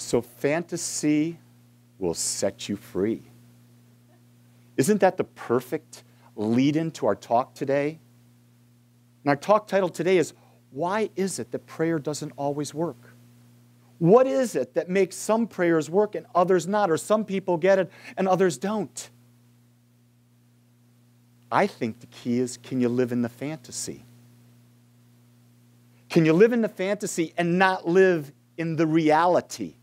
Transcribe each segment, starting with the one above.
So fantasy will set you free. Isn't that the perfect lead-in to our talk today? And our talk title today is, why is it that prayer doesn't always work? What is it that makes some prayers work and others not, or some people get it and others don't? I think the key is, can you live in the fantasy? Can you live in the fantasy and not live in the reality?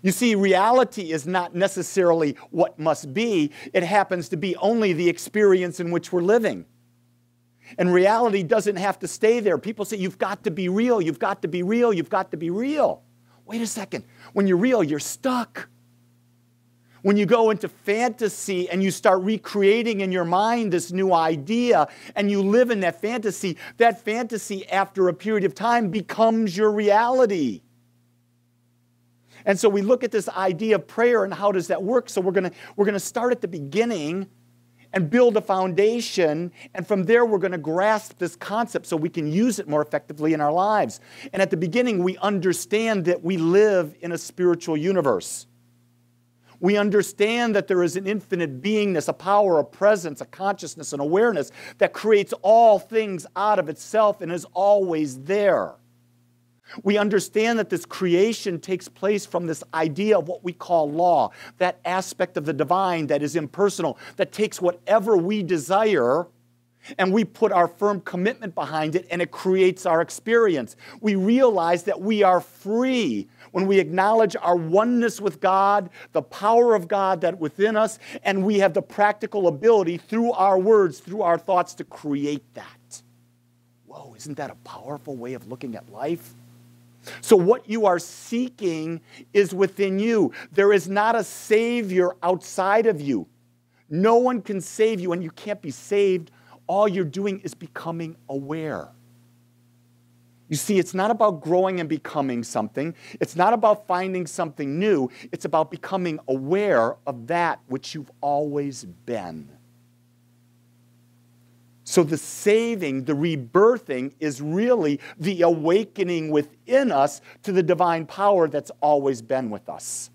You see, reality is not necessarily what must be. It happens to be only the experience in which we're living. And reality doesn't have to stay there. People say, you've got to be real, you've got to be real, you've got to be real. Wait a second. When you're real, you're stuck. When you go into fantasy and you start recreating in your mind this new idea and you live in that fantasy after a period of time becomes your reality. And so we look at this idea of prayer and how does that work. So we're going to start at the beginning and build a foundation, and from there we're going to grasp this concept so we can use it more effectively in our lives. And at the beginning we understand that we live in a spiritual universe. We understand that there is an infinite beingness, a power, a presence, a consciousness, an awareness that creates all things out of itself and is always there. We understand that this creation takes place from this idea of what we call law, that aspect of the divine that is impersonal, that takes whatever we desire and we put our firm commitment behind it and it creates our experience. We realize that we are free when we acknowledge our oneness with God, the power of God that within us, and we have the practical ability through our words, through our thoughts to create that. Whoa, isn't that a powerful way of looking at life? So what you are seeking is within you. There is not a Savior outside of you. No one can save you, and you can't be saved. All you're doing is becoming aware. You see, it's not about growing and becoming something. It's not about finding something new. It's about becoming aware of that which you've always been. So the saving, the rebirthing is really the awakening within us to the divine power that's always been with us.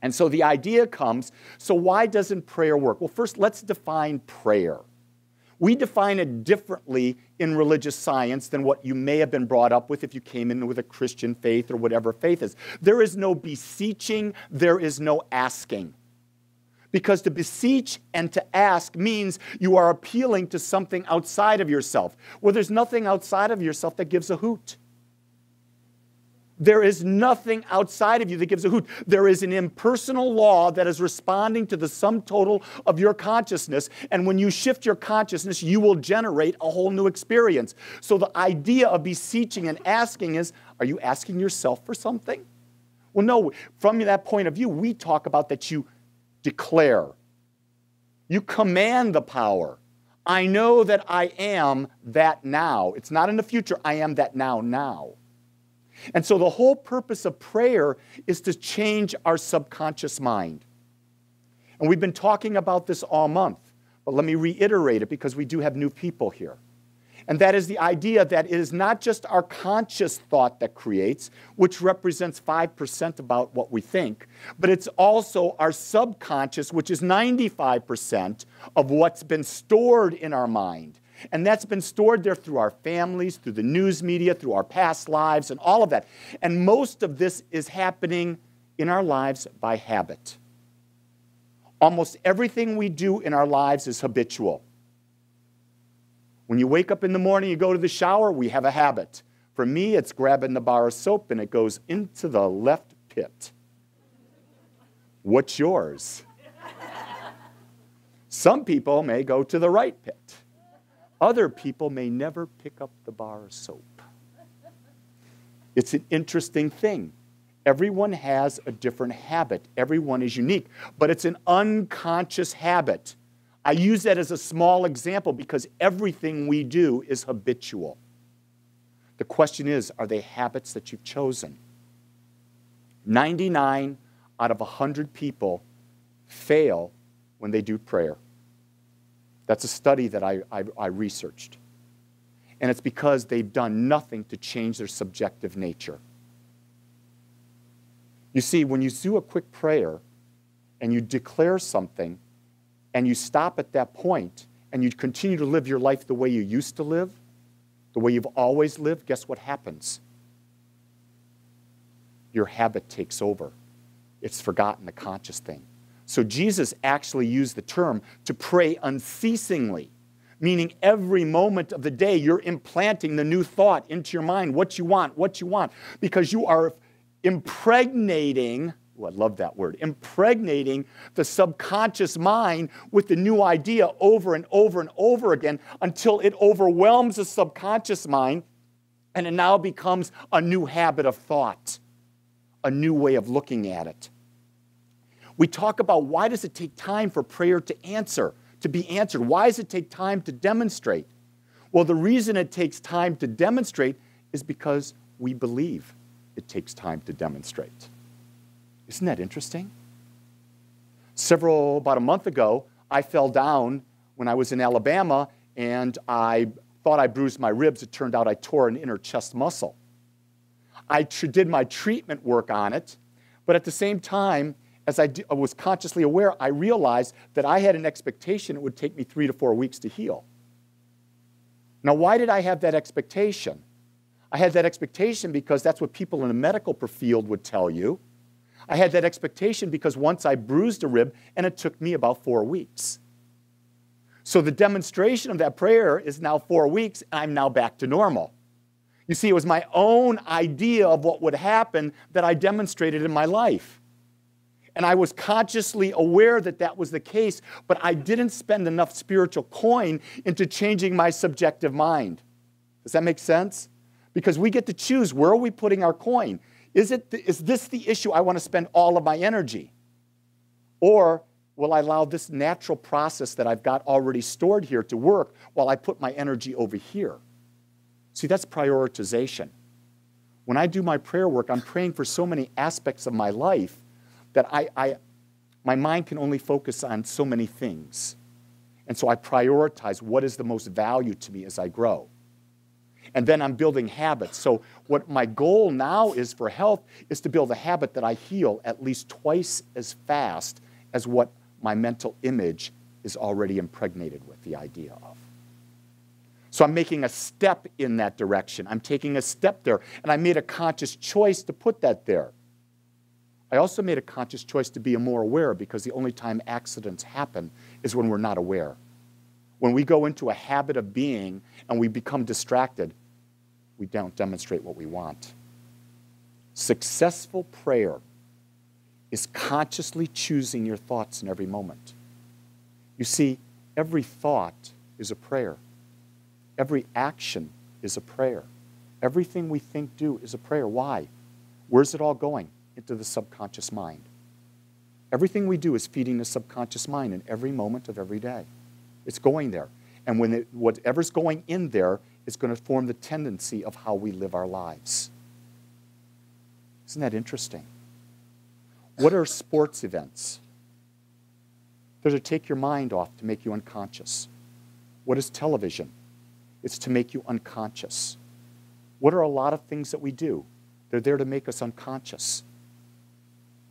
And so the idea comes, so why doesn't prayer work? Well, first, let's define prayer. We define it differently in religious science than what you may have been brought up with if you came in with a Christian faith or whatever faith is. There is no beseeching, there is no asking. Because to beseech and to ask means you are appealing to something outside of yourself. Well, there's nothing outside of yourself that gives a hoot. There is nothing outside of you that gives a hoot. There is an impersonal law that is responding to the sum total of your consciousness. And when you shift your consciousness, you will generate a whole new experience. So the idea of beseeching and asking is, are you asking yourself for something? Well, no. From that point of view, we talk about that you declare. You command the power. I know that I am that now. It's not in the future. I am that now. And so the whole purpose of prayer is to change our subconscious mind. And we've been talking about this all month, but let me reiterate it because we do have new people here. And that is the idea that it is not just our conscious thought that creates, which represents 5% about what we think, but it's also our subconscious, which is 95% of what's been stored in our mind. And that's been stored there through our families, through the news media, through our past lives, and all of that. And most of this is happening in our lives by habit. Almost everything we do in our lives is habitual. When you wake up in the morning, you go to the shower, we have a habit. For me, it's grabbing the bar of soap and it goes into the left pit. What's yours? Some people may go to the right pit. Other people may never pick up the bar of soap. It's an interesting thing. Everyone has a different habit. Everyone is unique, but it's an unconscious habit. I use that as a small example because everything we do is habitual. The question is, are they habits that you've chosen? 99 out of 100 people fail when they do prayer. That's a study that I researched. And it's because they've done nothing to change their subjective nature. You see, when you do a quick prayer and you declare something and you stop at that point and you continue to live your life the way you used to live, the way you've always lived, guess what happens? Your habit takes over. It's forgotten, the conscious thing. So Jesus actually used the term to pray unceasingly, meaning every moment of the day you're implanting the new thought into your mind, what you want, because you are impregnating, oh, I love that word, impregnating the subconscious mind with the new idea over and over and over again until it overwhelms the subconscious mind and it now becomes a new habit of thought, a new way of looking at it. We talk about why does it take time for prayer to be answered? Why does it take time to demonstrate? Well, the reason it takes time to demonstrate is because we believe it takes time to demonstrate. Isn't that interesting? About a month ago, I fell down when I was in Alabama and I thought I bruised my ribs. It turned out I tore an inner chest muscle. I did my treatment work on it, but at the same time, as I was consciously aware, I realized that I had an expectation it would take me 3 to 4 weeks to heal. Now, why did I have that expectation? I had that expectation because that's what people in the medical field would tell you. I had that expectation because once I bruised a rib, and it took me about 4 weeks. So the demonstration of that prayer is now 4 weeks, and I'm now back to normal. You see, it was my own idea of what would happen that I demonstrated in my life. And I was consciously aware that that was the case, but I didn't spend enough spiritual coin into changing my subjective mind. Does that make sense? Because we get to choose, where are we putting our coin? Is this the issue I want to spend all of my energy? Or will I allow this natural process that I've got already stored here to work while I put my energy over here? See, that's prioritization. When I do my prayer work, I'm praying for so many aspects of my life that my mind can only focus on so many things. And so I prioritize what is the most value to me as I grow. And then I'm building habits. So what my goal now is for health is to build a habit that I heal at least twice as fast as what my mental image is already impregnated with the idea of. So I'm making a step in that direction. I'm taking a step there. And I made a conscious choice to put that there. I also made a conscious choice to be more aware, because the only time accidents happen is when we're not aware. When we go into a habit of being and we become distracted, we don't demonstrate what we want. Successful prayer is consciously choosing your thoughts in every moment. You see, every thought is a prayer. Every action is a prayer. Everything we think, do is a prayer. Why? Where's it all going? Into the subconscious mind. Everything we do is feeding the subconscious mind in every moment of every day. It's going there. And whatever's going in there is going to form the tendency of how we live our lives. Isn't that interesting? What are sports events? They're to take your mind off, to make you unconscious. What is television? It's to make you unconscious. What are a lot of things that we do? They're there to make us unconscious.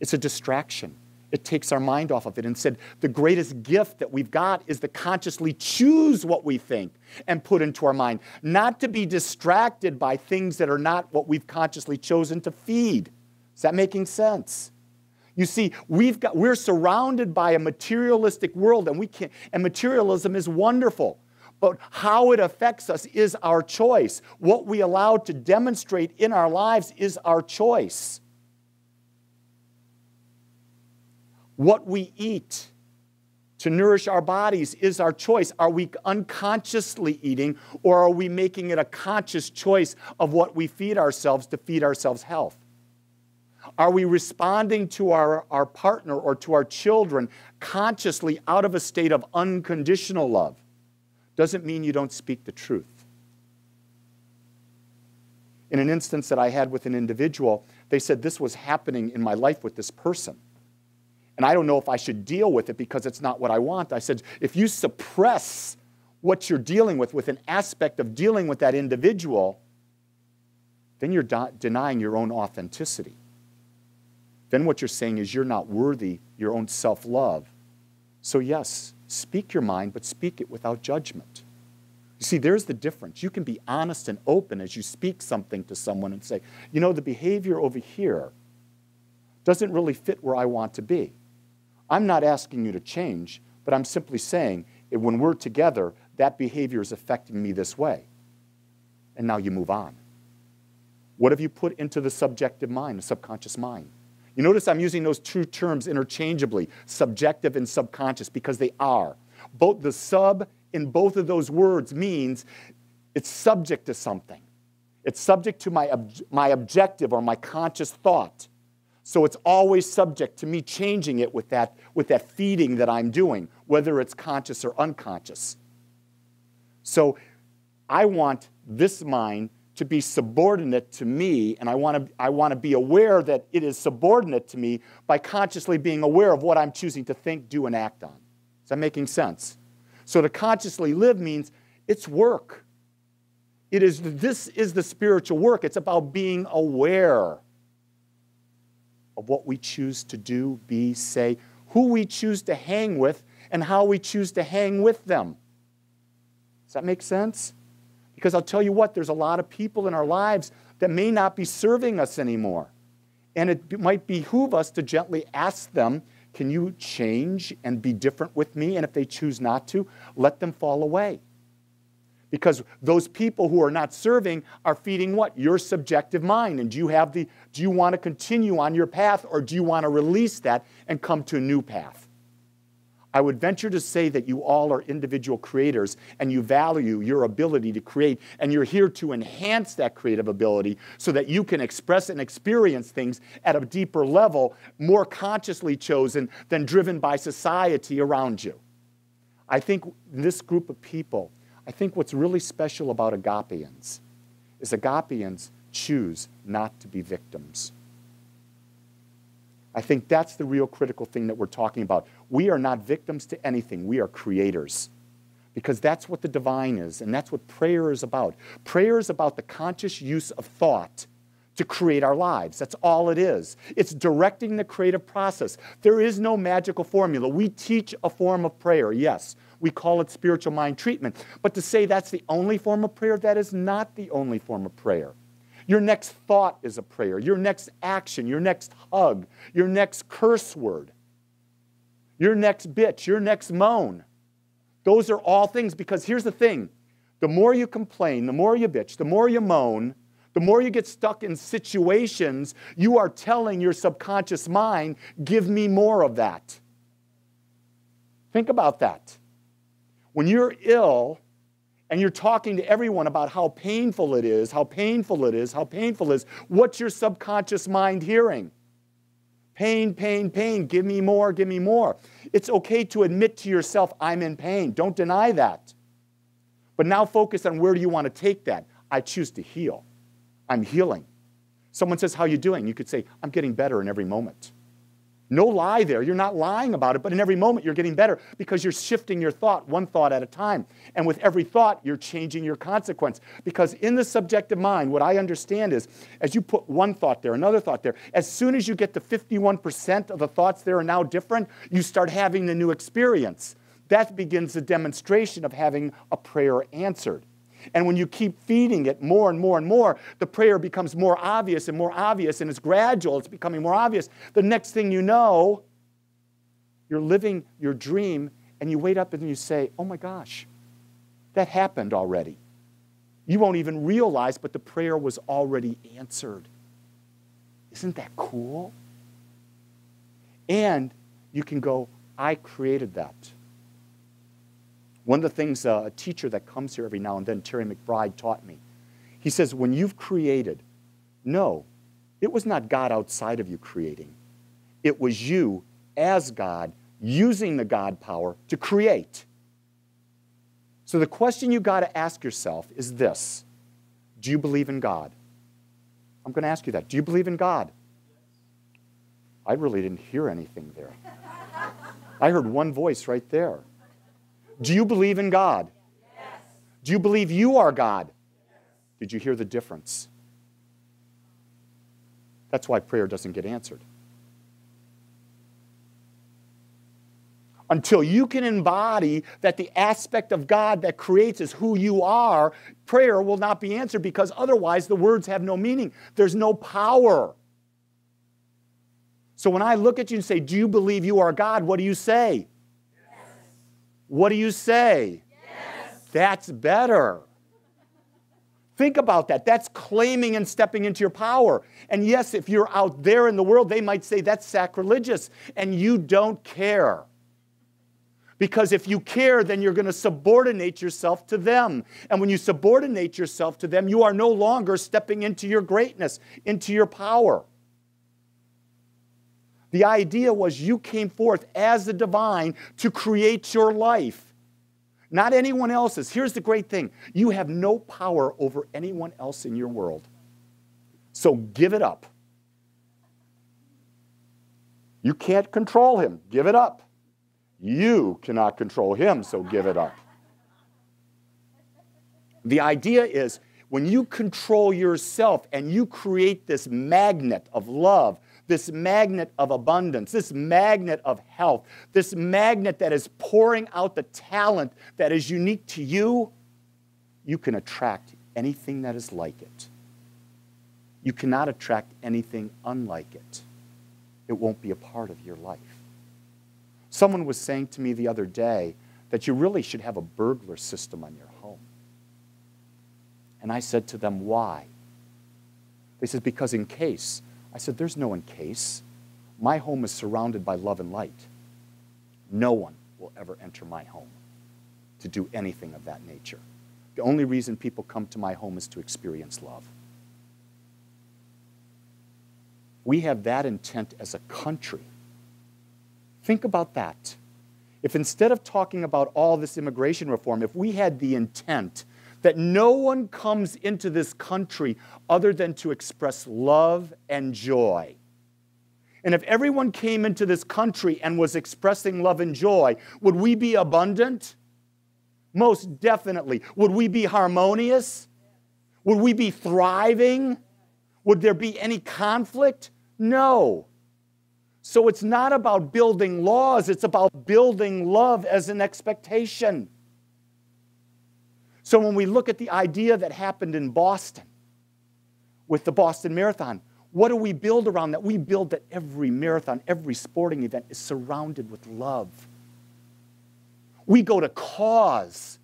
It's a distraction. It takes our mind off of it. And said, the greatest gift that we've got is to consciously choose what we think and put into our mind, not to be distracted by things that are not what we've consciously chosen to feed. Is that making sense? You see, we're surrounded by a materialistic world, and materialism is wonderful. But how it affects us is our choice. What we allow to demonstrate in our lives is our choice. What we eat to nourish our bodies is our choice. Are we unconsciously eating, or are we making it a conscious choice of what we feed ourselves to feed ourselves health? Are we responding to our partner or to our children consciously out of a state of unconditional love? Doesn't mean you don't speak the truth. In an instance that I had with an individual, they said this was happening in my life with this person. And I don't know if I should deal with it because it's not what I want. I said, if you suppress what you're dealing with an aspect of dealing with that individual, then you're denying your own authenticity. then what you're saying is you're not worthy your own self-love. So yes, speak your mind, but speak it without judgment. You see, there's the difference. You can be honest and open as you speak something to someone and say, you know, the behavior over here doesn't really fit where I want to be. I'm not asking you to change, but I'm simply saying that when we're together, that behavior is affecting me this way. And now you move on. What have you put into the subjective mind, the subconscious mind? You notice I'm using those two terms interchangeably, subjective and subconscious, because they are. Both the sub in both of those words means it's subject to something. It's subject to my objective or my conscious thought. So it's always subject to me changing it with that feeding that I'm doing, whether it's conscious or unconscious. So I want this mind to be subordinate to me, and I want to be aware that it is subordinate to me by consciously being aware of what I'm choosing to think, do, and act on. Is that making sense? So to consciously live means it's work. This is the spiritual work. It's about being aware of what we choose to do, be, say, who we choose to hang with, and how we choose to hang with them. Does that make sense? Because I'll tell you what, there's a lot of people in our lives that may not be serving us anymore. And it might behoove us to gently ask them, can you change and be different with me? And if they choose not to, let them fall away. Because those people who are not serving are feeding what? Your subjective mind. And do you want to continue on your path, or do you want to release that and come to a new path? I would venture to say that you all are individual creators and you value your ability to create, and you're here to enhance that creative ability so that you can express and experience things at a deeper level, more consciously chosen than driven by society around you. I think this group of people, I think what's really special about Agapeans is Agapeans choose not to be victims. I think that's the real critical thing that we're talking about. We are not victims to anything. We are creators. Because that's what the divine is, and that's what prayer is about. Prayer is about the conscious use of thought to create our lives. That's all it is. It's directing the creative process. There is no magical formula. We teach a form of prayer, yes. We call it spiritual mind treatment. But to say that's the only form of prayer, that is not the only form of prayer. Your next thought is a prayer. Your next action, your next hug, your next curse word, your next bitch, your next moan. Those are all things, because here's the thing. The more you complain, the more you bitch, the more you moan, the more you get stuck in situations, you are telling your subconscious mind, give me more of that. Think about that. When you're ill, and you're talking to everyone about how painful it is, how painful it is, how painful it is, what's your subconscious mind hearing? Pain, pain, pain, give me more, give me more. It's okay to admit to yourself, I'm in pain. Don't deny that. But now focus on where do you want to take that. I choose to heal. I'm healing. Someone says, how are you doing? You could say, I'm getting better in every moment. No lie there. You're not lying about it, but in every moment you're getting better because you're shifting your thought, one thought at a time. And with every thought, you're changing your consequence. Because in the subjective mind, what I understand is, as you put one thought there, another thought there, as soon as you get to 51% of the thoughts there are now different, you start having the new experience. That begins the demonstration of having a prayer answered. And when you keep feeding it more and more and more, the prayer becomes more obvious, and it's gradual, it's becoming more obvious. The next thing you know, you're living your dream, and you wake up and you say, oh my gosh, that happened already. You won't even realize, but the prayer was already answered. Isn't that cool? And you can go, I created that. One of the things a teacher that comes here every now and then, Terry McBride, taught me, he says, when you've created, no, it was not God outside of you creating. It was you as God using the God power to create. So the question you got to ask yourself is this: do you believe in God? I'm going to ask you that. Do you believe in God? I really didn't hear anything there. I heard one voice right there. Do you believe in God? Yes. Do you believe you are God? Yes. Did you hear the difference? That's why prayer doesn't get answered. Until you can embody that the aspect of God that creates is who you are, prayer will not be answered, because otherwise the words have no meaning. There's no power. So when I look at you and say, do you believe you are God? What do you say? Yes. What do you say? Yes. That's better. Think about that. That's claiming and stepping into your power. And yes, if you're out there in the world, they might say that's sacrilegious, and you don't care. Because if you care, then you're going to subordinate yourself to them. And when you subordinate yourself to them, you are no longer stepping into your greatness, into your power. The idea was you came forth as the divine to create your life, not anyone else's. Here's the great thing. You have no power over anyone else in your world. So give it up. You can't control him. Give it up. You cannot control him, so give it up. The idea is when you control yourself and you create this magnet of love, this magnet of abundance, this magnet of health, this magnet that is pouring out the talent that is unique to you, you can attract anything that is like it. You cannot attract anything unlike it. It won't be a part of your life. Someone was saying to me the other day that you really should have a burglar system on your home. And I said to them, why? They said, because in case. I said, there's no in case. My home is surrounded by love and light. No one will ever enter my home to do anything of that nature. The only reason people come to my home is to experience love. We have that intent as a country. Think about that. If instead of talking about all this immigration reform, if we had the intent that no one comes into this country other than to express love and joy, and if everyone came into this country and was expressing love and joy, would we be abundant? Most definitely. Would we be harmonious? Would we be thriving? Would there be any conflict? No. So it's not about building laws, it's about building love as an expectation. So when we look at the idea that happened in Boston with the Boston Marathon, what do we build around that? We build that every marathon, every sporting event is surrounded with love. We go to cause.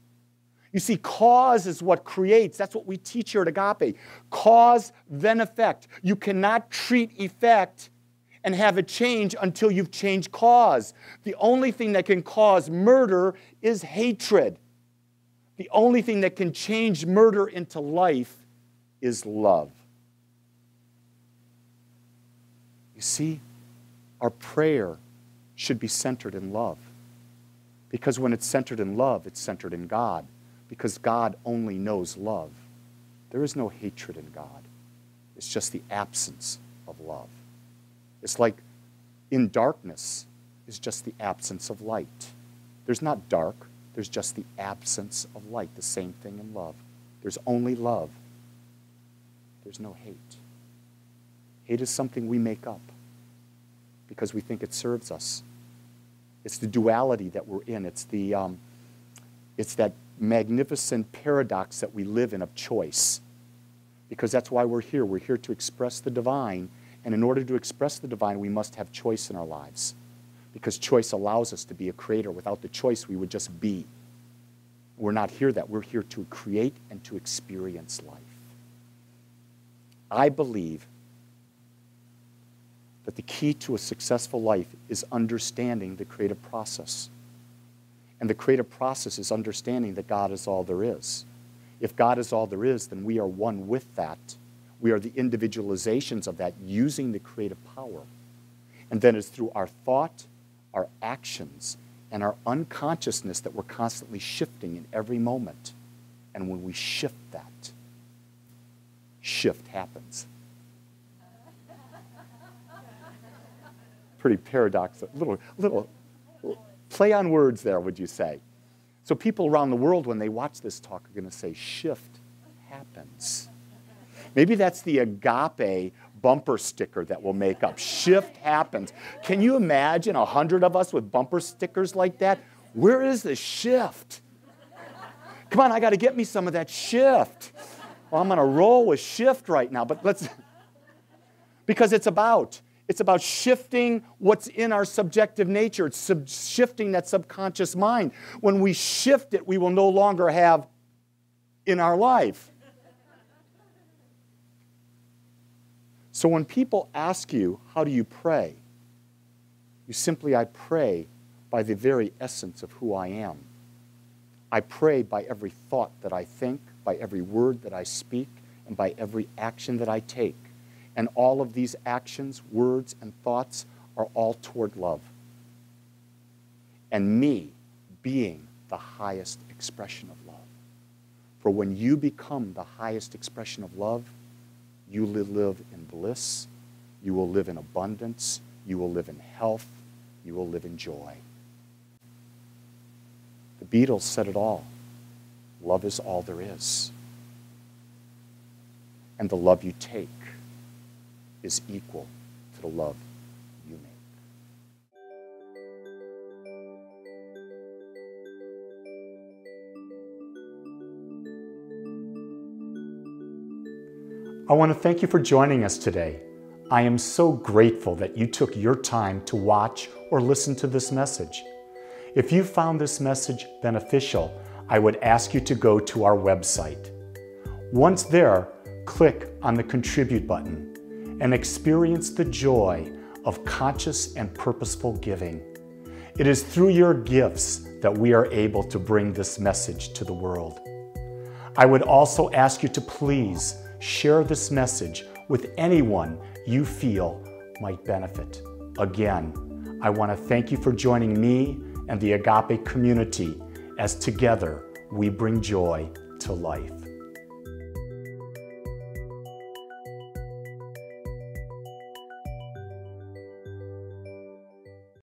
You see, cause is what creates. That's what we teach here at Agape. Cause, then effect. You cannot treat effect and have it change until you've changed cause. The only thing that can cause murder is hatred. The only thing that can change murder into life is love. You see, our prayer should be centered in love. Because when it's centered in love, it's centered in God. Because God only knows love. There is no hatred in God. It's just the absence of love. It's like in darkness is just the absence of light. There's not dark. There's just the absence of light. The same thing in love. There's only love. There's no hate. Hate is something we make up because we think it serves us. It's the duality that we're in. It's that magnificent paradox that we live in of choice. Because that's why we're here. We're here to express the divine. And in order to express the divine, we must have choice in our lives. Because choice allows us to be a creator. Without the choice, we would just be. We're not here that. We're here to create and to experience life. I believe that the key to a successful life is understanding the creative process. And the creative process is understanding that God is all there is. If God is all there is, then we are one with that. We are the individualizations of that using the creative power. And then it's through our thought, our actions, and our unconsciousness that we're constantly shifting in every moment. And when we shift that, shift happens. Pretty paradoxical, little play on words there, would you say? So people around the world, when they watch this talk, are going to say, shift happens. Maybe that's the agape bumper sticker that we'll make up. Shift happens. Can you imagine 100 of us with bumper stickers like that? Where is the shift? Come on, I got to get me some of that shift. Well, I'm going to roll with shift right now, but because it's about shifting what's in our subjective nature. It's shifting that subconscious mind. When we shift it, we will no longer have in our life. So when people ask you, how do you pray? You simply, I pray by the very essence of who I am. I pray by every thought that I think, by every word that I speak, and by every action that I take. And all of these actions, words, and thoughts are all toward love. And me being the highest expression of love. For when you become the highest expression of love, you will live in bliss, you will live in abundance, you will live in health, you will live in joy. The Beatles said it all. Love is all there is. And the love you take is equal to the love you make. I want to thank you for joining us today. I am so grateful that you took your time to watch or listen to this message. If you found this message beneficial, I would ask you to go to our website. Once there, click on the Contribute button and experience the joy of conscious and purposeful giving. It is through your gifts that we are able to bring this message to the world. I would also ask you to please share this message with anyone you feel might benefit. Again, I want to thank you for joining me and the Agape community as together we bring joy to life.